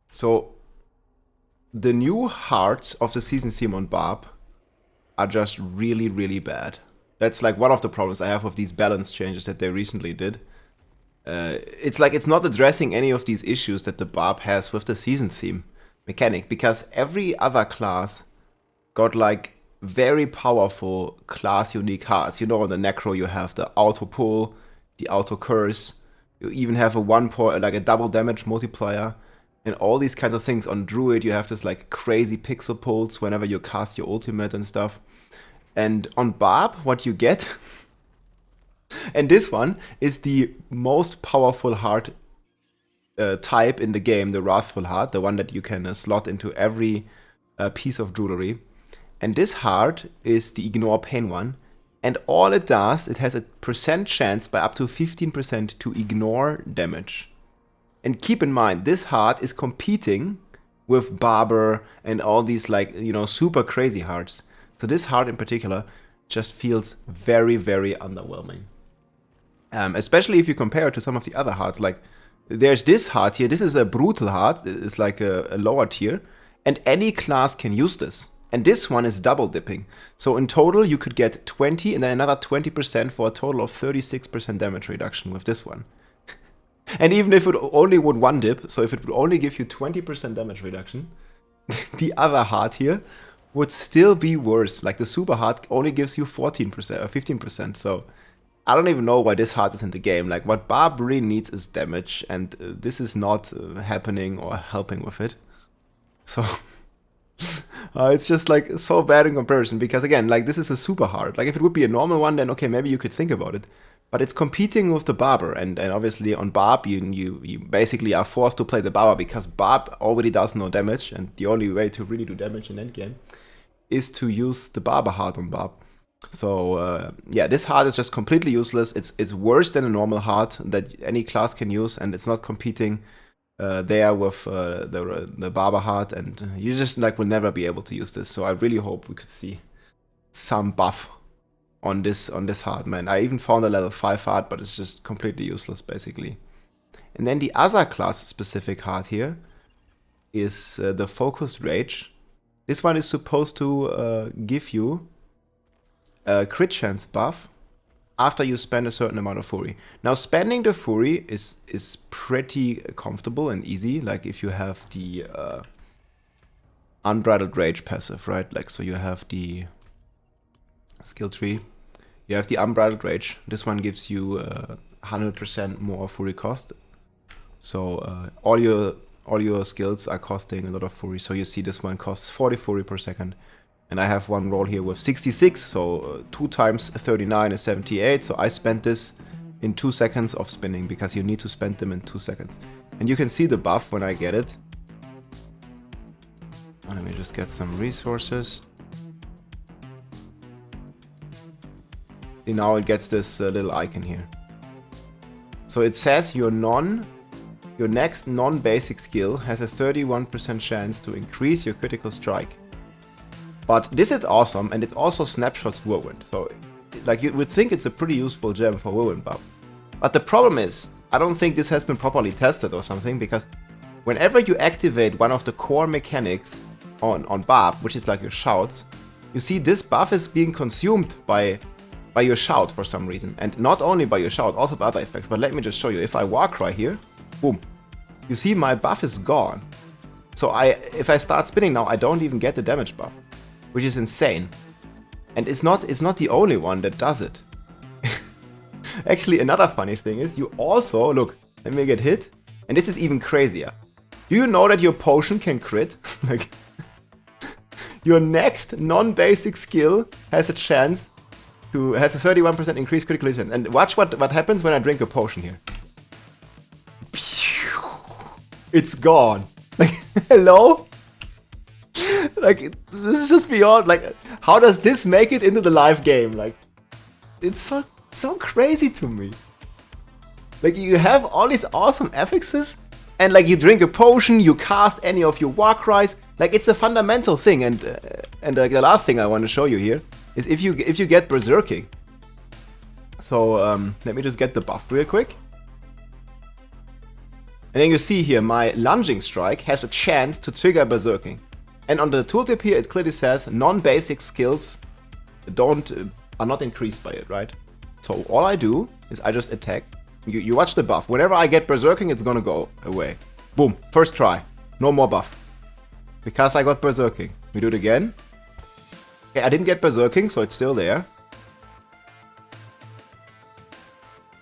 So the new hearts of the season theme on Barb are just really, really bad. That's like one of the problems I have with these balance changes that they recently did. It's like it's not addressing any of these issues that the Barb has with the season theme mechanic, because every other class got like very powerful class unique hearts. You know, on the Necro you have the auto pull, the auto curse. You even have a 1 point, like a double damage multiplier, and all these kinds of things. On Druid you have this like crazy pixel pulls whenever you cast your ultimate and stuff. And on Barb, what you get, and this one is the most powerful heart type in the game, the Wrathful Heart, the one that you can slot into every piece of jewelry. And this heart is the Ignore Pain one. And all it does, it has a percent chance by up to 15% to ignore damage. And keep in mind, this heart is competing with Barber and all these like, you know, super crazy hearts. So this heart in particular just feels very, very underwhelming. Especially if you compare it to some of the other hearts. Like, there's this heart here. This is a brutal heart. It's like a lower tier. And any class can use this. And this one is double dipping. So in total, you could get 20 and then another 20% for a total of 36% damage reduction with this one. And even if it only would one dip, so if it would only give you 20% damage reduction, the other heart here would still be worse. Like the super heart only gives you 14% or 15%. So I don't even know why this heart is in the game. Like, what Barb really needs is damage, and this is not happening or helping with it. So it's just like so bad in comparison, because again, like, this is a super heart. Like, if it would be a normal one, then okay, maybe you could think about it. But it's competing with the Barber, and obviously on Barb you basically are forced to play the Barber, because Barb already does no damage, and the only way to really do damage in endgame is to use the Barber heart on Barb. So yeah, this heart is just completely useless. It's worse than a normal heart that any class can use, and it's not competing there with the Barber heart, and you just like will never be able to use this. So I really hope we could see some buff on this heart, man. I even found a level 5 heart, but it's just completely useless basically. And then the other class specific heart here is the Focused Rage. This one is supposed to give you a crit chance buff after you spend a certain amount of Fury. Now, spending the Fury is pretty comfortable and easy. Like, if you have the Unbridled Rage passive, right? Like, so you have the skill tree, you have the Unbridled Rage. This one gives you 100% more Fury cost. So all your skills are costing a lot of Fury. So you see this one costs 40 Fury per second. And I have one roll here with 66, so 2 times 39 is 78. So I spent this in 2 seconds of spinning, because you need to spend them in 2 seconds. And you can see the buff when I get it. Let me just get some resources. See, now it gets this little icon here. So it says your next non-basic skill has a 31% chance to increase your critical strike. But this is awesome, and it also snapshots Whirlwind. So, like, you would think it's a pretty useful gem for Whirlwind buff. But the problem is, I don't think this has been properly tested or something, because whenever you activate one of the core mechanics on Barb, which is like your shouts, you see this buff is being consumed by your shout for some reason. And not only by your shout, also by other effects. But let me just show you. If I Warcry here, boom, you see my buff is gone. So if I start spinning now, I don't even get the damage buff, which is insane. And it's not the only one that does it. Actually, another funny thing is, you also, look, let me get hit, and this is even crazier. Do you know that your potion can crit? Like, your next non-basic skill has a 31% increased critical chance. And watch what happens when I drink a potion here. It's gone. Like, hello? Like, this is just beyond, like, how does this make it into the live game? Like, it's so crazy to me. Like, you have all these awesome affixes, and like, you drink a potion, you cast any of your Warcries. Like, it's a fundamental thing. And like, the last thing I want to show you here is if you get Berserking. So let me just get the buff real quick. And then you see here, my lunging strike has a chance to trigger berserking. And on the tooltip here, it clearly says non-basic skills are not increased by it, right? So all I do is I just attack. You watch the buff. Whenever I get berserking, it's gonna go away. Boom, first try. No more buff. Because I got berserking. We do it again. Okay, I didn't get berserking, so it's still there.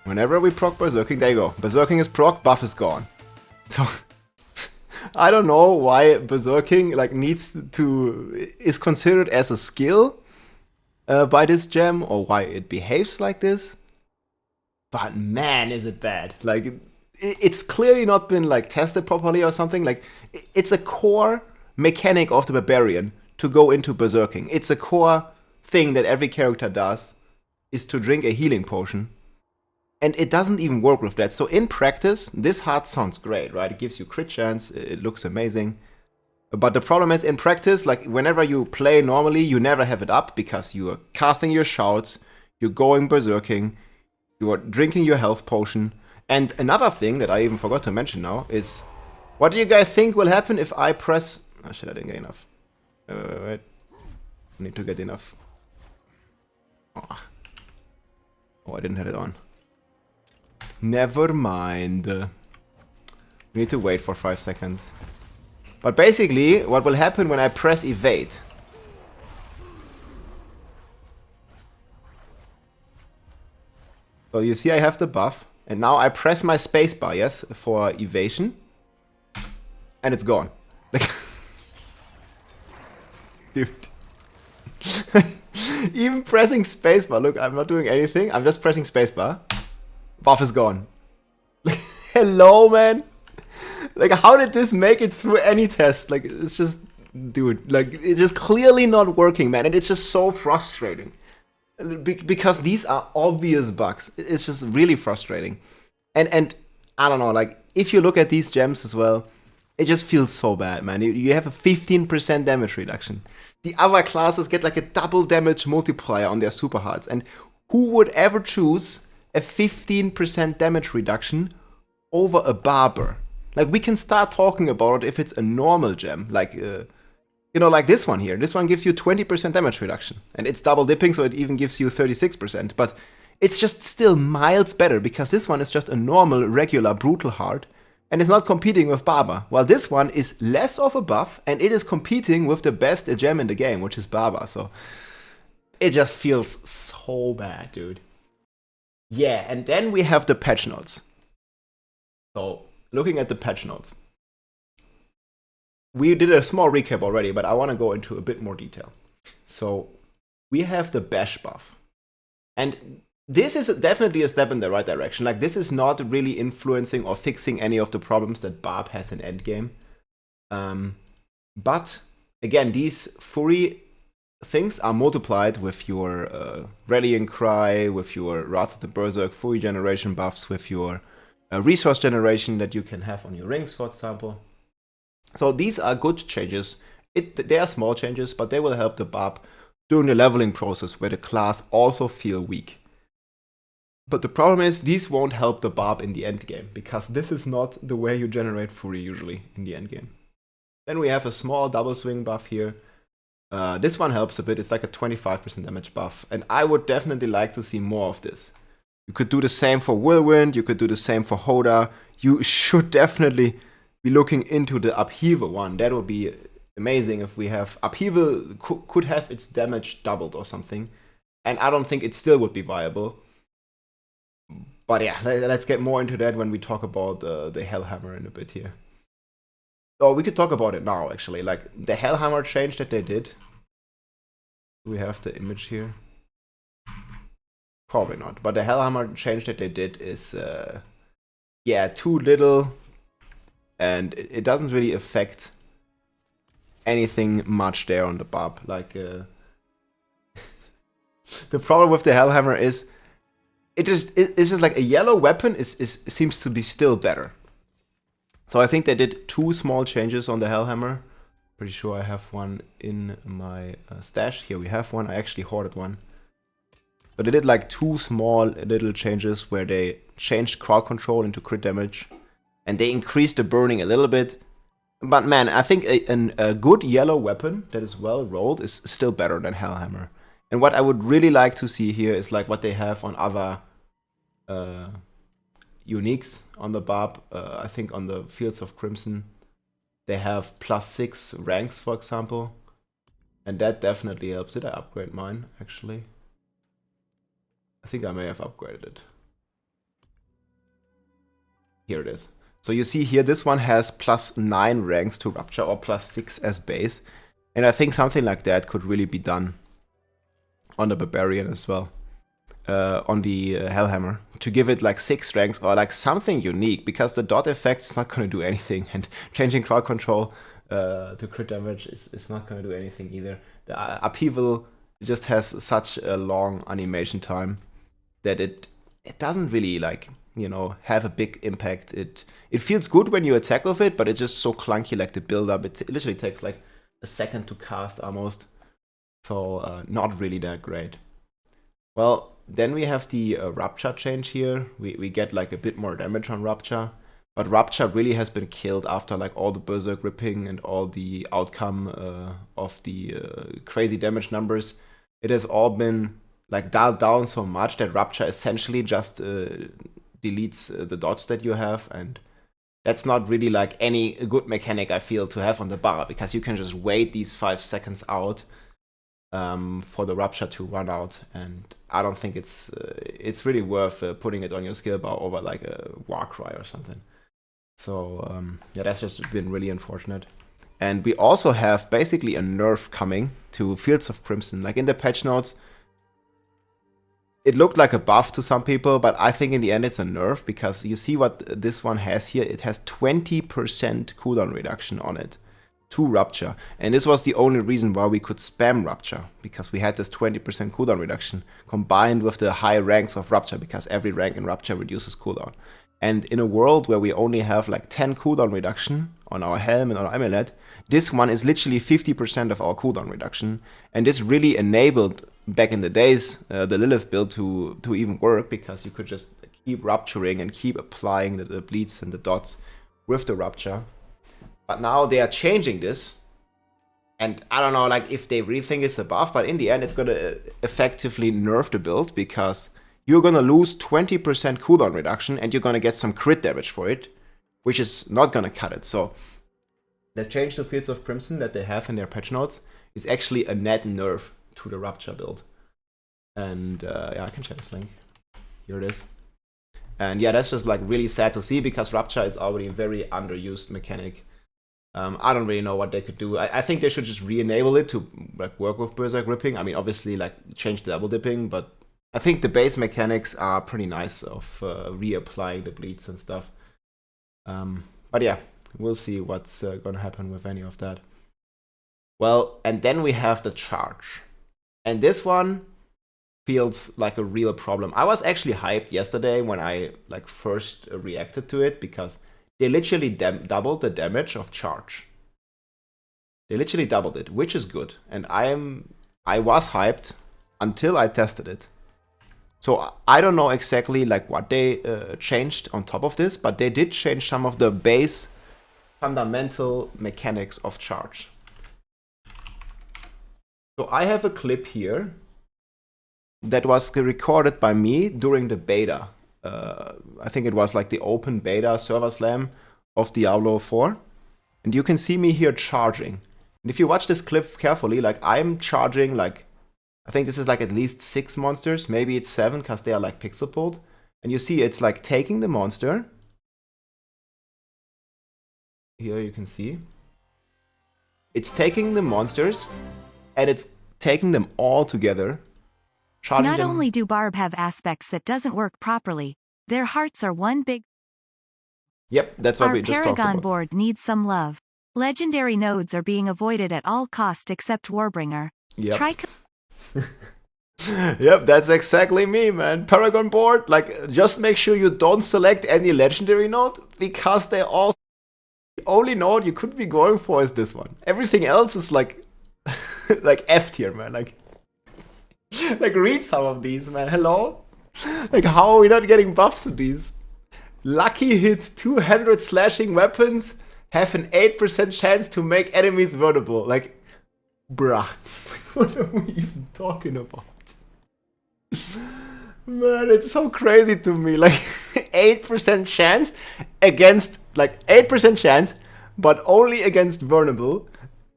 Whenever we proc berserking, there you go. Berserking is proc, buff is gone. So I don't know why berserking like is considered as a skill by this gem, or why it behaves like this. But man, is it bad. Like, it's clearly not been like tested properly or something. Like, it's a core mechanic of the Barbarian to go into berserking. It's a core thing that every character does, is to drink a healing potion. And it doesn't even work with that. So in practice, this heart sounds great, right? It gives you crit chance, it looks amazing. But the problem is, in practice, like whenever you play normally, you never have it up because you are casting your shouts, you're going berserking, you are drinking your health potion. And another thing that I even forgot to mention now is, what do you guys think will happen if I press... Oh shit, I didn't get enough. Wait. I need to get enough. Oh, I didn't have it on. Never mind. We need to wait for 5 seconds. But basically, what will happen when I press evade? So you see I have the buff, and now I press my spacebar, yes, for evasion, and it's gone. Dude. Even pressing spacebar, look, I'm not doing anything, I'm just pressing spacebar. Buff is gone. Hello, man. Like, how did this make it through any test? Like, it's just, dude, like, it's just clearly not working, man. And it's just so frustrating. Because these are obvious bugs. It's just really frustrating. And I don't know, like, if you look at these gems as well, it just feels so bad, man. You have a 15% damage reduction. The other classes get like a double damage multiplier on their super hearts. And who would ever choose a 15% damage reduction over a barber? Like, we can start talking about it if it's a normal gem, like, you know, like this one here. This one gives you 20% damage reduction, and it's double dipping, so it even gives you 36%, but it's just still miles better, because this one is just a normal, regular, brutal heart, and it's not competing with Barber, while this one is less of a buff, and it is competing with the best gem in the game, which is Barber, so it just feels so bad, dude. Yeah, and then we have the patch notes. So, looking at the patch notes, we did a small recap already, but I want to go into a bit more detail. So, we have the bash buff. And this is definitely a step in the right direction. Like, this is not really influencing or fixing any of the problems that Barb has in endgame. But, again, these Fury things are multiplied with your Rallying Cry, with your Wrath of the Berserk Fury generation buffs, with your resource generation that you can have on your rings, for example. So these are good changes. They are small changes, but they will help the Barb during the leveling process where the class also feel weak. But the problem is, these won't help the Barb in the endgame, because this is not the way you generate Fury usually in the endgame. Then we have a small double swing buff here. This one helps a bit. It's like a 25% damage buff, and I would definitely like to see more of this. You could do the same for Whirlwind, you could do the same for Hoda. You should definitely be looking into the Upheavel one. That would be amazing if we have... Upheaval could have its damage doubled or something. And I don't think it still would be viable. But yeah, let's get more into that when we talk about the Hellhammer in a bit here. Oh, we could talk about it now, actually. Like, the Hellhammer change that they did. We have the image here. Probably not. But the Hellhammer change that they did is, yeah, too little. And it doesn't really affect anything much there on the Barb. Like, the problem with the Hellhammer is, it's just like a yellow weapon seems to be still better. So I think they did 2 small changes on the Hellhammer. Pretty sure I have one in my stash. Here we have one. I actually hoarded one. But they did like 2 small little changes where they changed crowd control into crit damage. and they increase the burning a little bit. But man, I think a good yellow weapon that is well rolled is still better than Hellhammer. And what I would really like to see here is like what they have on other uniques on the Barb. I think on the Fields of Crimson, they have +6 ranks, for example. And that definitely helps. Did I upgrade mine, actually? I think I may have upgraded it. Here it is. So you see here, this one has +9 ranks to Rupture or +6 as base. And I think something like that could really be done on the Barbarian as well. On the Hellhammer. To give it like 6 ranks or like something unique. Because the dot effect is not going to do anything. And changing crowd control to crit damage is not going to do anything either. The Upheavel just has such a long animation time that it doesn't really like, you know, have a big impact. It feels good when you attack with it, but it's just so clunky, like the build up. It literally takes like a second to cast almost. So not really that great. Well, then we have the Rupture change here. We get like a bit more damage on Rupture. But Rupture really has been killed after like all the Berserk ripping and all the outcome of the crazy damage numbers. It has all been like dialed down so much that Rupture essentially just deletes the dots that you have, and that's not really like any good mechanic I feel to have on the bar, because you can just wait these 5 seconds out for the Rupture to run out, and I don't think it's really worth putting it on your skill bar over like a Warcry or something. So yeah, that's just been really unfortunate. And we also have basically a nerf coming to Fields of Crimson. Like in the patch notes, it looked like a buff to some people, but I think in the end it's a nerf, because you see what this one has here. It has 20% cooldown reduction on it to Rupture. And this was the only reason why we could spam Rupture, because we had this 20% cooldown reduction combined with the high ranks of Rupture, because every rank in Rupture reduces cooldown. And in a world where we only have like 10 cooldown reduction on our helm and on our amulet, this one is literally 50% of our cooldown reduction. And this really enabled, back in the days, the Lilith build to even work, because you could just keep rupturing and keep applying the bleeds and the dots with the Rupture. But now they are changing this. And I don't know like if they really think it's a buff, but in the end it's going to effectively nerf the build, because you're going to lose 20% cooldown reduction and you're going to get some crit damage for it, which is not going to cut it. So the change to Fields of Crimson that they have in their patch notes is actually a net nerf to the Rupture build. And yeah, I can share this link. Here it is. And yeah, that's just like really sad to see, because Rupture is already a very underused mechanic. I don't really know what they could do. I think they should just re-enable it to like work with Berserk ripping. I mean, obviously like change the double dipping, but I think the base mechanics are pretty nice of reapplying the bleeds and stuff. But yeah, we'll see what's gonna happen with any of that. Well, and then we have the charge. And this one feels like a real problem. I was actually hyped yesterday when I like first reacted to it, because they literally doubled the damage of charge. They literally doubled it, which is good. And I was hyped until I tested it. So I don't know exactly like what they changed on top of this, but they did change some of the base fundamental mechanics of charge. So I have a clip here that was recorded by me during the beta. I think it was like the open beta server slam of Diablo 4. And you can see me here charging. And if you watch this clip carefully, like I'm charging like, I think this is like at least 6 monsters, maybe it's 7 because they are like pixel pulled. And you see it's like taking the monster. Here you can see. It's taking the monsters and it's taking them all together. Not only do Barb have aspects that doesn't work properly, their hearts are one big... Yep, that's what we just talked about. Our Paragonboard needs some love. Legendary nodes are being avoided at all cost except Warbringer. Yep. Try... Yep, that's exactly me, man. Paragonboard, like, just make sure you don't select any legendary node, because they all... The only node you could be going for is this one. Everything else is like... like F tier, man. Like, read some of these, man. Hello? Like, how are we not getting buffs to these? lucky hit 200 slashing weapons have an 8% chance to make enemies vulnerable. Like, bruh, what are we even talking about? Man, it's so crazy to me. Like, 8% chance against, like, 8% chance, but only against vulnerable,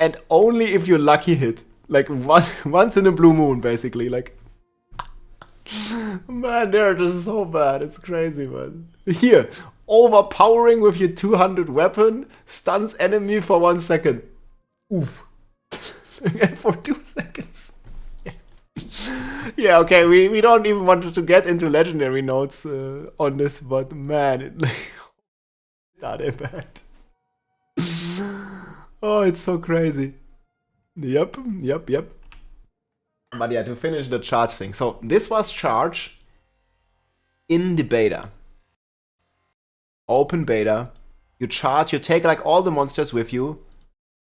and only if you lucky hit. Like, once in a blue moon, basically. Like, man, they're just so bad. It's crazy, man. Here, overpowering with your 200 weapon, stuns enemy for 1 second. Oof. And for 2 seconds. Yeah, okay, we don't even want to get into legendary nodes on this, but man, it's not that bad. Oh, it's so crazy. Yep. But yeah, to finish the charge thing. So this was charge in the beta. Open beta. You charge, you take like all the monsters with you,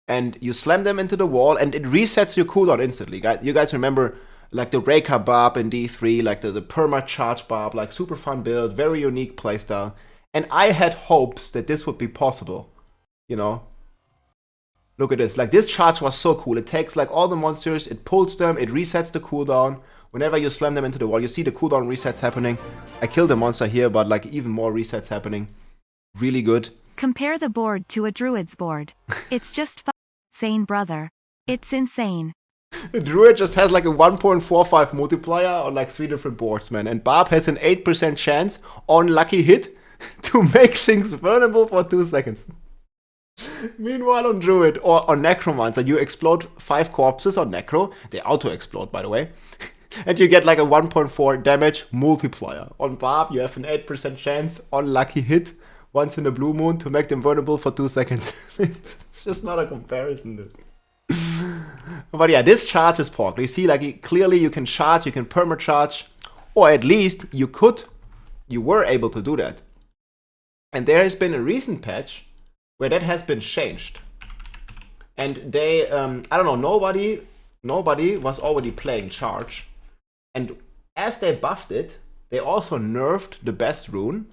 and you slam them into the wall, and it resets your cooldown instantly. You guys remember like the Breaker Barb in D3, like the Perma Charge Barb, like super fun build, very unique playstyle. And I had hopes that this would be possible, you know? Look at this, like this charge was so cool. It takes like all the monsters, it pulls them, it resets the cooldown. Whenever you slam them into the wall, you see the cooldown resets happening. I killed a monster here, but like even more resets happening. Really good. Compare the board to a druid's board. It's just insane, brother. It's insane. The druid just has like a 1.45 multiplier on like 3 different boards, man. And Barb has an 8% chance on lucky hit to make things vulnerable for 2 seconds. Meanwhile on Druid or on Necromancer, you explode 5 corpses on Necro. They auto-explode, by the way. And you get like a 1.4 damage multiplier. On Barb, you have an 8% chance on lucky hit once in a blue moon to make them vulnerable for 2 seconds. It's just not a comparison, dude. But yeah, this charge is pork. You see, like clearly you can charge, you can perma-charge, or at least you were able to do that. And there has been a recent patch where that has been changed. And they, I don't know, nobody was already playing charge. And as they buffed it, they also nerfed the best rune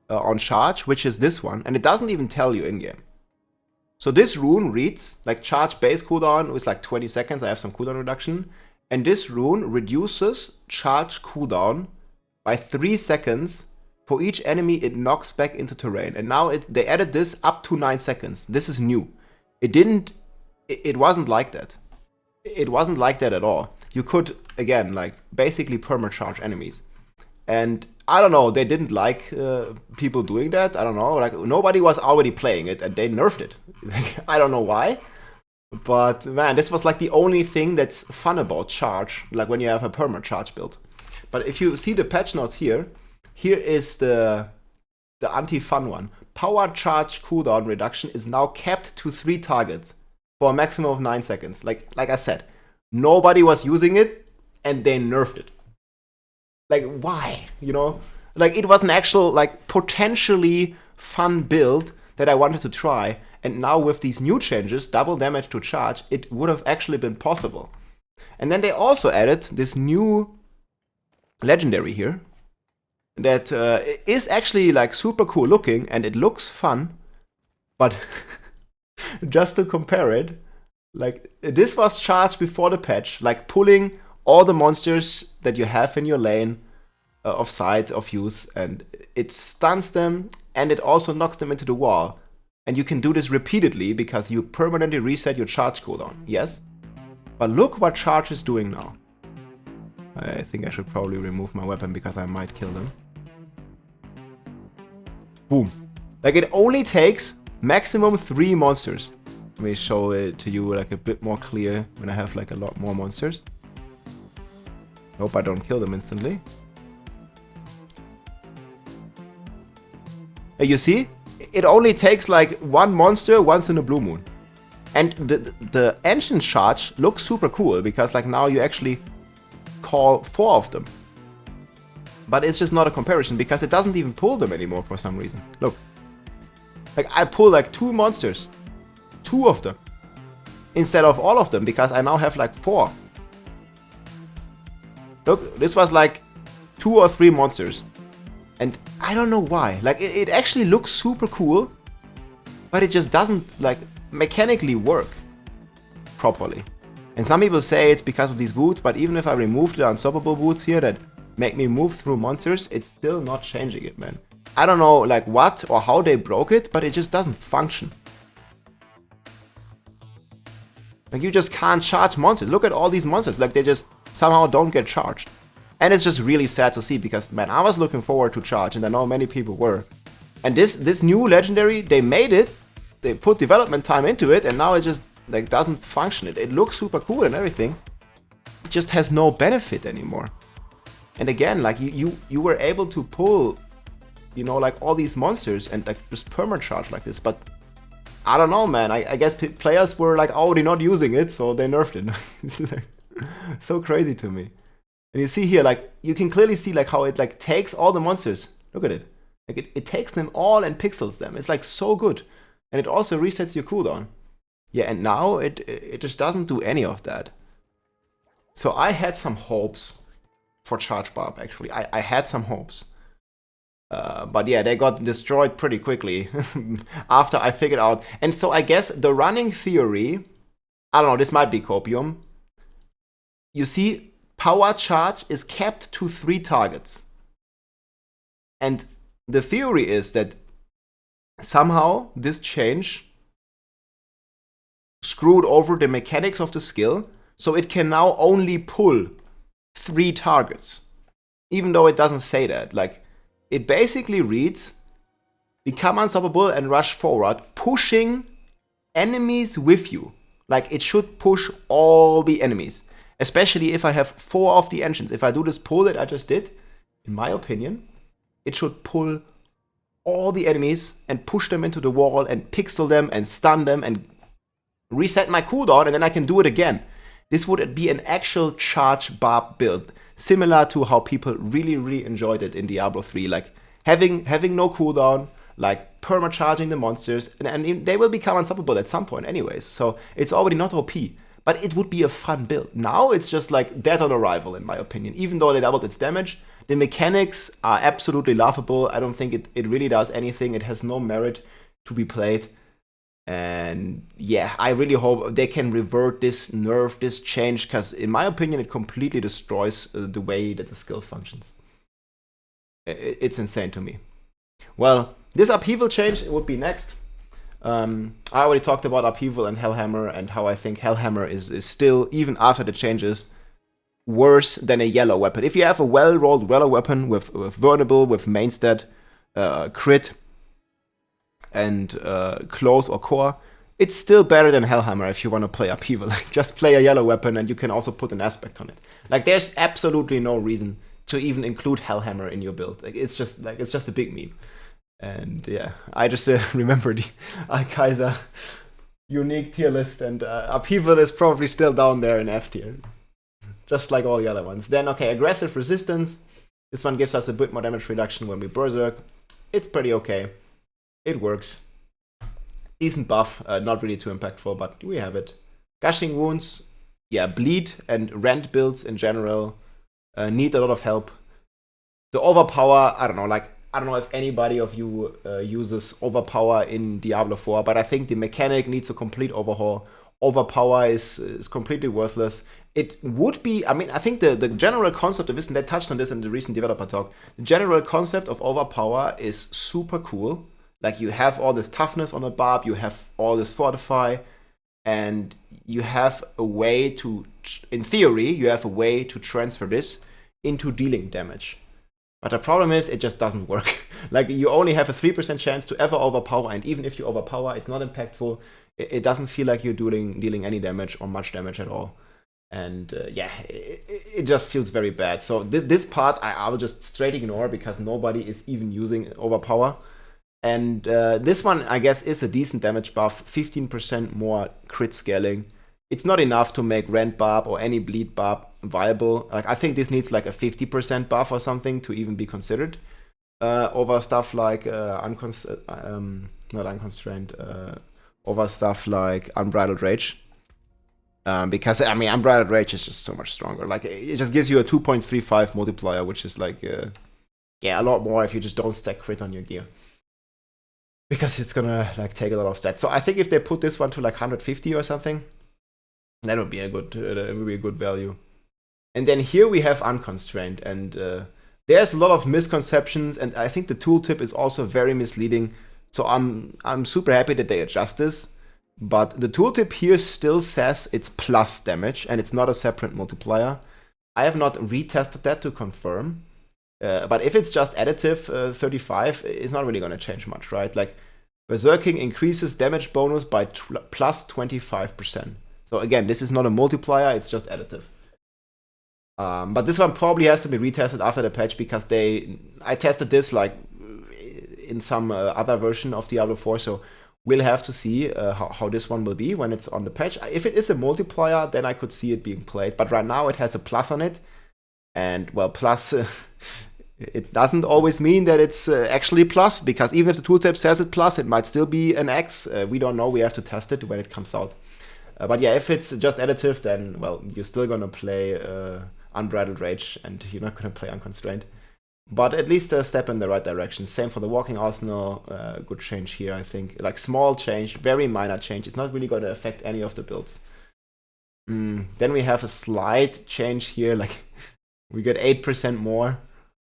on charge, which is this one. And it doesn't even tell you in-game. So this rune reads, like charge base cooldown is like 20 seconds, I have some cooldown reduction. And this rune reduces charge cooldown by 3 seconds for each enemy it knocks back into terrain. And now they added this up to 9 seconds. This is new. It wasn't like that. It wasn't like that at all. You could, again, like basically perma-charge enemies. And I don't know, they didn't like people doing that. I don't know, like nobody was already playing it and they nerfed it. I don't know why. But man, this was like the only thing that's fun about charge, like when you have a perma-charge build. But if you see the patch notes here is the anti-fun one. Power charge cooldown reduction is now capped to 3 targets for a maximum of 9 seconds. Like I said, nobody was using it and they nerfed it. Like, why? You know? Like, it was an actual, like, potentially fun build that I wanted to try. And now with these new changes, double damage to charge, it would have actually been possible. And then they also added this new legendary here that is actually, like, super cool looking and it looks fun. But just to compare it, like, this was charged before the patch, like, pulling all the monsters that you have in your lane of sight, of use, and it stuns them and it also knocks them into the wall. And you can do this repeatedly because you permanently reset your charge cooldown, yes? But look what charge is doing now. I think I should probably remove my weapon because I might kill them. Boom. Like it only takes maximum 3 monsters. Let me show it to you like a bit more clear when I have like a lot more monsters. Hope I don't kill them instantly. You see? It only takes like 1 monster once in a blue moon. And the ancient charge looks super cool because like now you actually call 4 of them. But it's just not a comparison because it doesn't even pull them anymore for some reason. Look. Like I pull like 2 monsters. 2 of them. Instead of all of them because I now have like 4. Look, this was like 2 or 3 monsters. And I don't know why. Like, it actually looks super cool, but it just doesn't, like, mechanically work properly. And some people say it's because of these boots, but even if I remove the unstoppable boots here that make me move through monsters, it's still not changing it, man. I don't know, like, what or how they broke it, but it just doesn't function. Like, you just can't charge monsters. Look at all these monsters, like, they just somehow don't get charged. And it's just really sad to see, because, man, I was looking forward to charge, and I know many people were. And this new legendary, they made it, they put development time into it, and now it just, like, doesn't function. It looks super cool and everything. It just has no benefit anymore. And again, like, you were able to pull, you know, like, all these monsters and, like, just permacharge like this, but I don't know, man. I guess players were, like, already not using it, so they nerfed it. It's, like, so crazy to me. And you see here, like, you can clearly see, like, how it, like, takes all the monsters. Look at it. Like, it takes them all and pixels them. It's, like, so good. And it also resets your cooldown. Yeah, and now it just doesn't do any of that. So I had some hopes for Charge Barb, actually. I had some hopes. But yeah, they got destroyed pretty quickly after I figured out. And so I guess the running theory, I don't know, this might be copium. You see, power charge is capped to 3 targets. And the theory is that somehow this change screwed over the mechanics of the skill, so it can now only pull 3 targets. Even though it doesn't say that. Like, it basically reads, become unstoppable and rush forward, pushing enemies with you. Like, it should push all the enemies. Especially if I have 4 of the engines. If I do this pull that I just did, in my opinion, it should pull all the enemies and push them into the wall and pixel them and stun them and reset my cooldown, and then I can do it again. This would be an actual charge barb build. Similar to how people really enjoyed it in Diablo 3, like having no cooldown, like perma-charging the monsters, and they will become unstoppable at some point anyways, so it's already not OP, but it would be a fun build. Now it's just like dead on arrival, in my opinion. Even though they doubled its damage, the mechanics are absolutely laughable. I don't think it really does anything. It has no merit to be played. And yeah, I really hope they can revert this nerf, this change, because in my opinion, it completely destroys the way that the skill functions. It's insane to me. Well, this Upheavel change would be next. I already talked about Upheavel and Hellhammer and how I think Hellhammer is still, even after the changes, worse than a yellow weapon. If you have a well-rolled yellow weapon with vulnerable, with main stat, crit, and close or core, it's still better than Hellhammer if you want to play Upheaval. Like, just play a yellow weapon and you can also put an aspect on it. Like, there's absolutely no reason to even include Hellhammer in your build. Like, it's just a big meme. And yeah, I just remember the Alkaiser unique tier list, and Upheaval is probably still down there in F tier. Just like all the other ones. Then, okay, aggressive resistance. This one gives us a bit more damage reduction when we berserk. It's pretty okay. It works. Decent buff, not really too impactful, but we have it. Gushing wounds, yeah, bleed and rend builds in general need a lot of help. The overpower, I don't know if anybody of you uses overpower in Diablo 4, but I think the mechanic needs a complete overhaul. Overpower is completely worthless. It would be, I mean, I think the general concept of this, and they touched on this in the recent developer talk, the general concept of overpower is super cool. Like, you have all this toughness on the barb, you have all this fortify, and you have a way to, in theory, you have a way to transfer this into dealing damage. But the problem is, it just doesn't work. Like, you only have a 3% chance to ever overpower, and even if you overpower, it's not impactful. It doesn't feel like you're dealing any damage or much damage at all. And yeah, it just feels very bad. So this part I will just straight ignore, because nobody is even using overpower. And this one, I guess, is a decent damage buff, 15% more crit scaling. It's not enough to make Rend Barb or any Bleed Barb viable. Like, I think this needs like a 50% buff or something to even be considered over stuff like over stuff like Unbridled Rage. Because, I mean, Unbridled Rage is just so much stronger. Like, it just gives you a 2.35 multiplier, which is like yeah, a lot more if you just don't stack crit on your gear. Because it's gonna like take a lot of stats. So I think if they put this one to like 150 or something, that would be a good value. And then here we have unconstrained, and there's a lot of misconceptions, and I think the tooltip is also very misleading. So I'm super happy that they adjust this, but the tooltip here still says it's plus damage, and it's not a separate multiplier. I have not retested that to confirm. But if it's just additive 35, it's not really going to change much, right? Like, Berserking increases damage bonus by plus 25%. So again, this is not a multiplier, it's just additive. But this one probably has to be retested after the patch, because I tested this like in some other version of Diablo 4, so we'll have to see how this one will be when it's on the patch. If it is a multiplier, then I could see it being played, but right now it has a plus on it, and well, plus... it doesn't always mean that it's actually plus, because even if the tooltip says it plus, it might still be an X. We don't know, we have to test it when it comes out. But yeah, if it's just additive, then, well, you're still gonna play Unbridled Rage, and you're not gonna play Unconstrained. But at least a step in the right direction. Same for the Walking Arsenal, good change here, I think. Like, small change, very minor change. It's not really gonna affect any of the builds. Then we have a slight change here, like, we get 8% more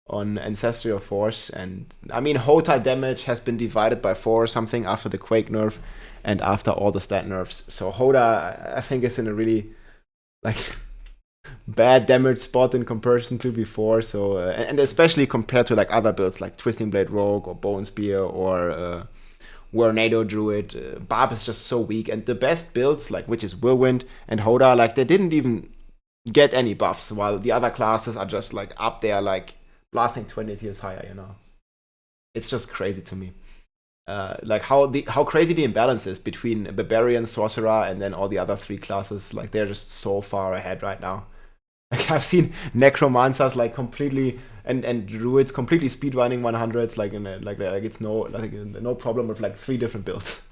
on Ancestral Force, and I mean, Hota damage has been divided by 4 or something after the Quake nerf and after all the stat nerfs. So Hota, I think, is in a really like bad damage spot in comparison to before. So and especially compared to like other builds like Twisting Blade Rogue or Bone Spear or Tornado Druid, Barb is just so weak. And the best builds, like, which is Whirlwind and Hota, like, they didn't even get any buffs, while the other classes are just like up there, like blasting 20 tiers higher, you know. It's just crazy to me. Like how crazy the imbalance is between Barbarian, Sorcerer, and then all the other 3 classes. Like, they're just so far ahead right now. Like, I've seen Necromancers like completely and Druids completely speedrunning 100s, like it's no problem with like 3 different builds.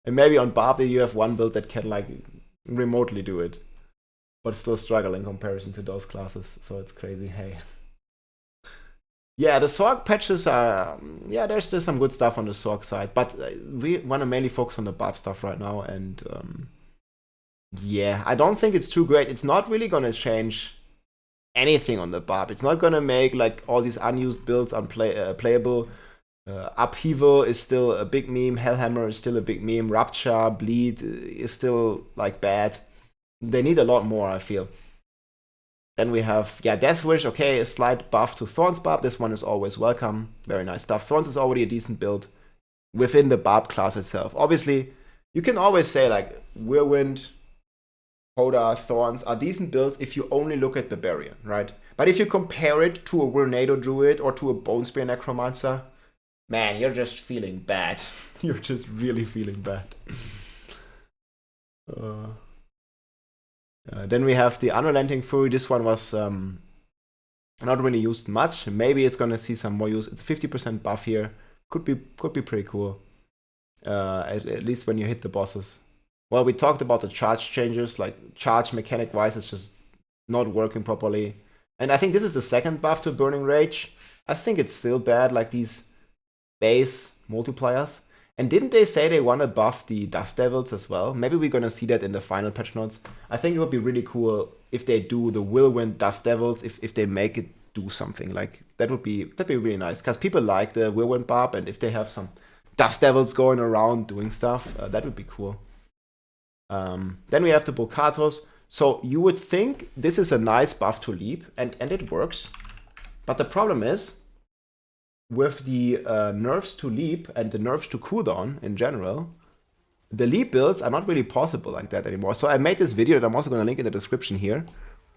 And maybe on Barb you have one build that can like remotely do it, but still struggle in comparison to those classes. So it's crazy. Hey. Yeah, the Sorg patches are... yeah, there's still some good stuff on the Sorg side, but we want to mainly focus on the Barb stuff right now, and yeah, I don't think it's too great. It's not really going to change anything on the Barb. It's not going to make like all these unused builds playable. Upheavel is still a big meme. Hellhammer is still a big meme. Rupture, Bleed is still like bad. They need a lot more, I feel. Then we have, yeah, Death Wish, okay, a slight buff to Thorns Barb. This one is always welcome. Very nice stuff. Thorns is already a decent build within the Barb class itself. Obviously, you can always say, like, Whirlwind, Hota, Thorns are decent builds if you only look at Barbarian, right? But if you compare it to a Tornado Druid or to a Bone Spear Necromancer, man, you're just feeling bad. You're just really feeling bad. Then we have the Unrelenting Fury. This one was not really used much. Maybe it's gonna see some more use. It's 50% buff here. Could be pretty cool. At least when you hit the bosses. Well, we talked about the charge changes. Like, charge mechanic wise, it's just not working properly. And I think this is the second buff to Burning Rage. I think it's still bad, like these base multipliers. And didn't they say they want to buff the Dust Devils as well? Maybe we're going to see that in the final patch notes. I think it would be really cool if they do the Whirlwind Dust Devils, if they make it do something. Like, that'd be really nice. Because people like the Whirlwind Barb, and if they have some Dust Devils going around doing stuff, that would be cool. Then we have the Bokatos. So you would think this is a nice buff to Leap, and it works. But the problem is, with the nerfs to Leap and the nerfs to cooldown in general, the Leap builds are not really possible like that anymore. So I made this video that I'm also going to link in the description here,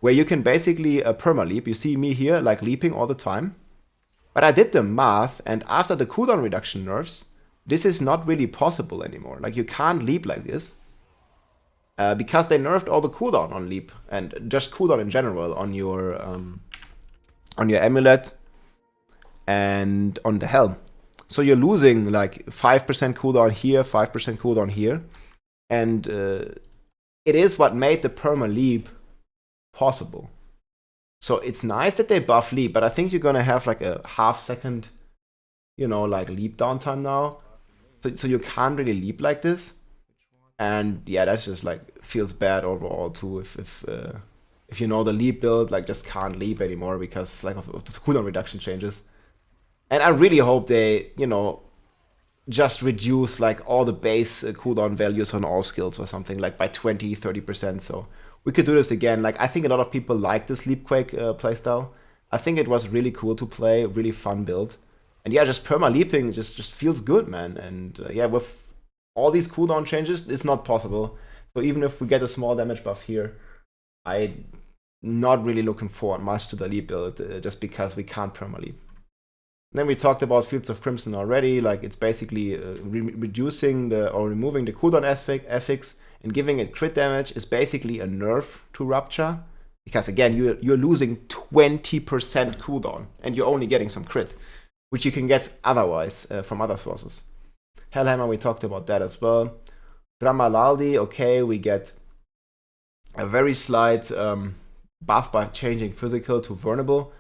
where you can basically perma-leap. You see me here like leaping all the time. But I did the math, and after the cooldown reduction nerfs, this is not really possible anymore. Like, you can't leap like this. Because they nerfed all the cooldown on Leap, and just cooldown in general on your amulet and on the helm. So you're losing like 5% cooldown here, 5% cooldown here. And it is what made the perma leap possible. So it's nice that they buff leap, but I think you're gonna have like a half-second, you know, like leap downtime now. So you can't really leap like this. And yeah, that's just like feels bad overall too. If you know the leap build, like just can't leap anymore because like of the cooldown reduction changes. And I really hope they, you know, just reduce like all the base cooldown values on all skills or something like by 20-30%. So we could do this again. Like I think a lot of people like this Leapquake playstyle. I think it was really cool to play, really fun build. And yeah, just perma leaping just feels good, man. And yeah, with all these cooldown changes, it's not possible. So even if we get a small damage buff here, I'm not really looking forward much to the leap build just because we can't perma leap. Then we talked about Fields of Crimson already. Like it's basically reducing or removing the cooldown affix and giving it crit damage is basically a nerf to Rupture. Because again, you're losing 20% cooldown and you're only getting some crit, which you can get otherwise from other sources. Hellhammer, we talked about that as well. Dramalaldi, okay, we get a very slight buff by changing physical to vulnerable.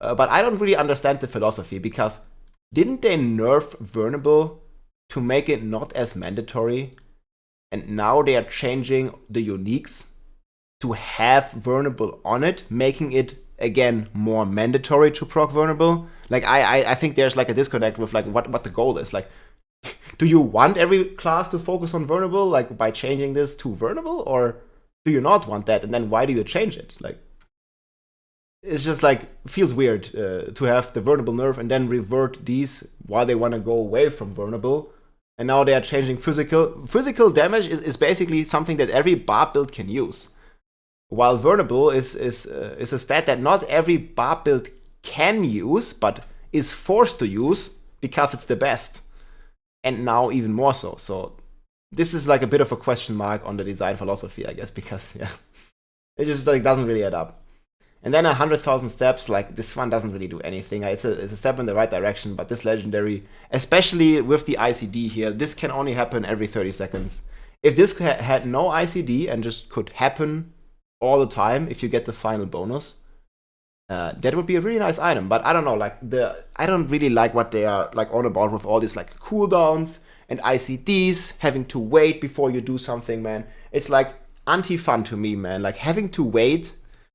But I don't really understand the philosophy, because didn't they nerf vulnerable to make it not as mandatory? And now they are changing the uniques to have vulnerable on it, making it, again, more mandatory to proc vulnerable. Like, I think there's like a disconnect with like what the goal is. Like, do you want every class to focus on vulnerable, like by changing this to vulnerable? Or do you not want that? And then why do you change it? Like, it's just like, feels weird to have the vulnerable nerf and then revert these while they want to go away from vulnerable. And now they are changing physical. Physical damage is basically something that every barb build can use. While vulnerable is a stat that not every barb build can use, but is forced to use because it's the best. And now even more so. So this is like a bit of a question mark on the design philosophy, I guess, because yeah, it just like doesn't really add up. And then 100,000 steps, like this one doesn't really do anything. It's a step in the right direction, but this legendary, especially with the ICD here, this can only happen every 30 seconds. If this had no ICD and just could happen all the time, if you get the final bonus, that would be a really nice item. But I don't know, like I don't really like what they are like on about with all these like cooldowns and ICDs, having to wait before you do something, man. It's like anti-fun to me, man. Like having to wait.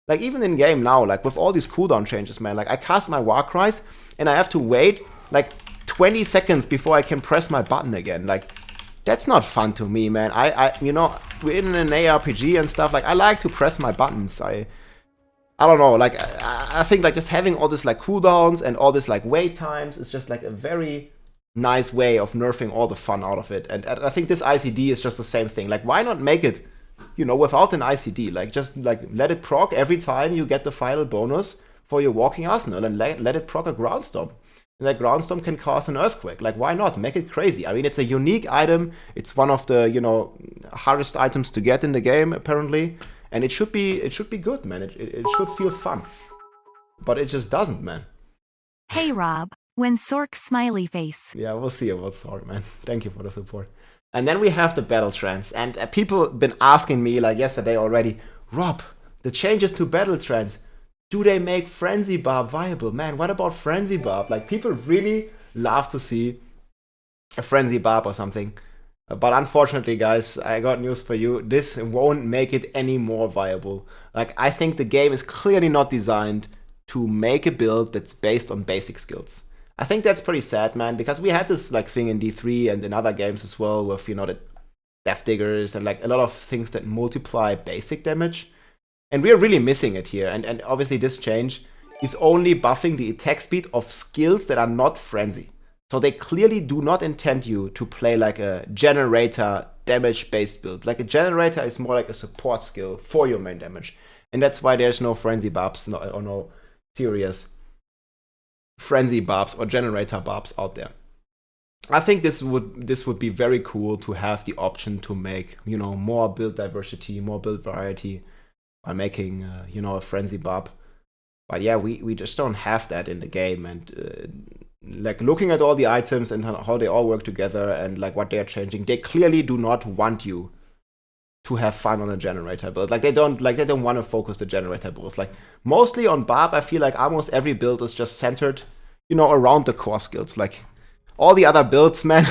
Like, even in game now, like, with all these cooldown changes, man, like, I cast my Warcries, and I have to wait, like, 20 seconds before I can press my button again. Like, that's not fun to me, man. You know, we're in an ARPG and stuff, like, I like to press my buttons. I don't know, like, I think, like, just having all this, like, cooldowns and all this, like, wait times is just, like, a very nice way of nerfing all the fun out of it. And I think this ICD is just the same thing. Like, why not make it, you know, without an ICD, like just like let it proc every time you get the final bonus for your walking arsenal, and let it proc a ground storm. And that ground storm can cause an earthquake. Like, why not? Make it crazy. I mean, it's a unique item. It's one of the, you know, hardest items to get in the game, apparently. And it should be good, man. It should feel fun. But it just doesn't, man. Hey Rob, when Sork smiley face. Yeah, we'll see about Sork, man. Thank you for the support. And then we have the battle trance. And people have been asking me, like yesterday already, Rob, the changes to battle trance, do they make Frenzy Barb viable? Man, what about Frenzy Barb? Like, people really love to see a Frenzy Barb or something. But unfortunately, guys, I got news for you. This won't make it any more viable. Like, I think the game is clearly not designed to make a build that's based on basic skills. I think that's pretty sad, man, because we had this like thing in D3 and in other games as well with, you know, the Death Diggers and like a lot of things that multiply basic damage. And we're really missing it here. And obviously this change is only buffing the attack speed of skills that are not Frenzy. So they clearly do not intend you to play like a generator damage-based build. Like a generator is more like a support skill for your main damage. And that's why there's no Frenzy buffs or no serious Frenzy barbs or generator barbs out there. I think this would be very cool to have the option to make, you know, more build diversity, more build variety by making, you know, a Frenzy barb. But yeah, we just don't have that in the game. And like looking at all the items and how they all work together and like what they are changing, they clearly do not want you to have fun on a generator build. Like they don't want to focus the generator builds. Like mostly on Barb, I feel like almost every build is just centered, you know, around the core skills. Like all the other builds, man,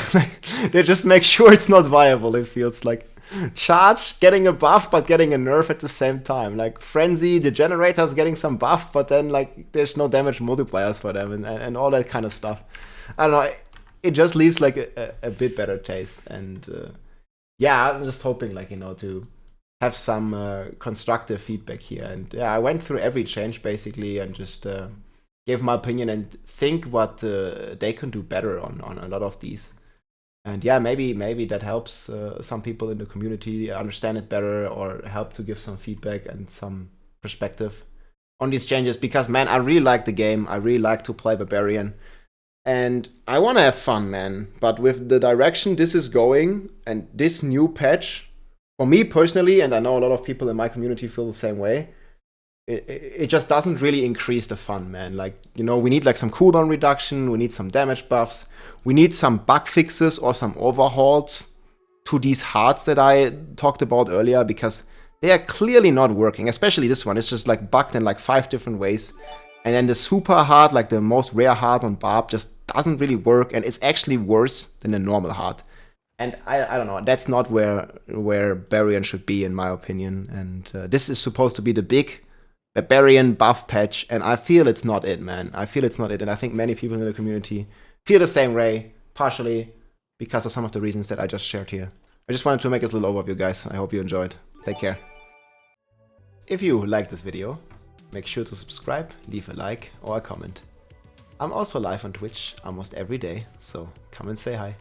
they just make sure it's not viable. It feels like charge, getting a buff, but getting a nerf at the same time. Like Frenzy, the generator's getting some buff, but then like there's no damage multipliers for them and all that kind of stuff. I don't know. It just leaves like a bit better taste. And yeah, I'm just hoping like, you know, to have some constructive feedback here. And yeah, I went through every change basically and just gave my opinion and think what they can do better on a lot of these. And yeah, maybe that helps some people in the community understand it better or help to give some feedback and some perspective on these changes. Because, man, I really like the game. I really like to play Barbarian. And I want to have fun, man. But with the direction this is going and this new patch, for me personally, and I know a lot of people in my community feel the same way, it just doesn't really increase the fun, man. Like, you know, we need like some cooldown reduction. We need some damage buffs. We need some bug fixes or some overhauls to these hearts that I talked about earlier, because they are clearly not working. Especially this one. It's just like bugged in like 5 different ways. And then the super heart, like the most rare heart on Barb, just doesn't really work. And it's actually worse than the normal heart. And I don't know. That's not where Barbarian should be, in my opinion. And this is supposed to be the big Barbarian buff patch. And I feel it's not it, man. I feel it's not it. And I think many people in the community feel the same way, partially because of some of the reasons that I just shared here. I just wanted to make this little overview, guys. I hope you enjoyed. Take care. If you liked this video, make sure to subscribe, leave a like or a comment. I'm also live on Twitch almost every day, so come and say hi.